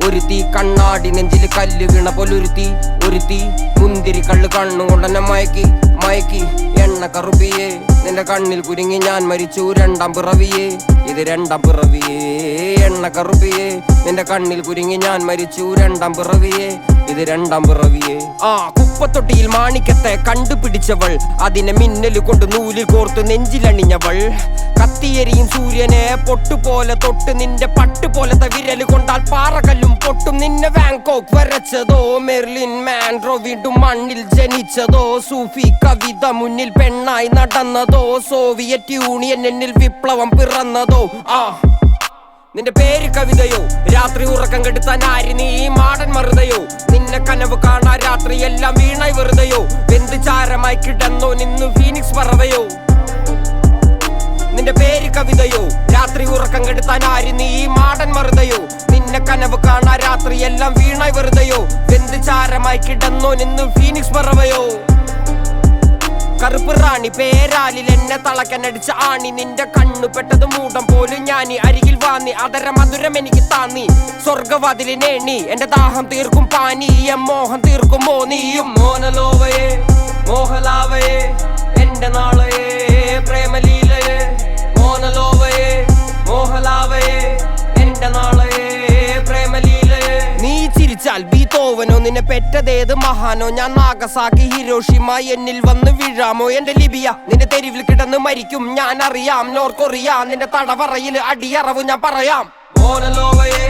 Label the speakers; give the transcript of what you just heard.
Speaker 1: ഒരുത്തി കണ്ണാടി നെഞ്ചില് കല്ല് വീണ പോലൊരുത്തി ഒരുത്തി മുന്തിരി കള്ള് കണ്ണുകൊണ്ടെന്നെ മയക്കി എണ്ണ കറുപ്പിയേ നിന്റെ കണ്ണിൽ കുരുങ്ങി ഞാൻ മരിച്ചു രണ്ടാം പിറവിയേ ഇത് രണ്ടാം പിറവിയേ എണ്ണ കറുപ്പിയേ നിന്റെ കണ്ണിൽ കുരുങ്ങി ഞാൻ മരിച്ചു രണ്ടാം പിറവിയേ ഇത് രണ്ടാം പിറവിയേ കുപ്പത്തൊട്ടിയിൽ മാണിക്കത്തെ കണ്ടുപിടിച്ചവൾ അതിനെ മിന്നല് കൊണ്ട് നൂലിൽ കോർത്ത് നെഞ്ചിലണിഞ്ഞവൾ കത്തിയെരിയും സൂര്യനെ പൊട്ടുപോലെ തൊട്ട് നിന്റെ പട്ടുപോലത്തെ വിരല് കൊണ്ടാൽ പാറകല്ലും പൊട്ടും നിന്നെ വാങ്കോക്ക് വരച്ചതോ മെർലിൻ മാൻഡ്രോ വീണ്ടും മണ്ണിൽ ജനിച്ചതോ സൂഫി കവിത മുന്നിൽ പെണ്ണായി നടന്നതോ സോവിയറ്റ് യൂണിയൻ എന്നിൽ വിപ്ലവം പിറന്നതോ നിന്റെ പേര് കവിതയോ രാത്രി ഉറക്കം കെടുത്താൻ ആര് നീ മാടൻ മറുതയോ നിന്നെ കനവ് കാണാ രാത്രി എല്ലാം വീണായി വെറുതെയോ വെന്ത് ചാരമായി കിടന്നോ നിന്ന് ഫീനിക്സ് പറവയോ നിന്റെ പേര് കവിതയോ രാത്രി ഉറക്കം കെടുത്താൻ ആര് നീ മാടൻ മറുതയോ നിന്നെ കനവ് കാണാ രാത്രി എല്ലാം വീണായി വെറുതെയോ വെന്ത് ചാരമായി കിടന്നോ നിന്ന് ഫീനിക്സ് പറവയോ കറുപ്പ് റാണി പേരാലിൽ എന്നെ തളക്കനടിച്ച ആണി നിന്റെ കണ്ണു പെട്ടത് മൂടം പോലും ഞാനി അരികിൽ വാന്നി അതര മധുരം എനിക്ക് താന്നി സ്വർഗവാതിലിനേണി എന്റെ ദാഹം തീർക്കും പാനീയം മോഹം തീർക്കുമോ നീയും മോനലോവയെ മോഹലാവയെ എന്റെ നാളയെ പ്രേമലീലയെ മോനലോവയെ മോഹലാവയെ എന്റെ നാളയെ പ്രേമലീലയെ നീ ചിരിച്ചാൽ ബീതോവനോ നിന്നെ പെറ്റതേത് മഹാനോ ഞാൻ നാഗസാക്കി ഹിരോഷിമ എന്നിൽ വന്ന് വീഴാമോ എന്റെ ലിബിയ നിന്റെ തെരുവിൽ കിടന്ന് മരിക്കും ഞാൻ അറിയാം നോർക്കൊറിയ നിന്റെ തടവറയിൽ അടിയറവ് ഞാൻ പറയാം മോനലോവയെ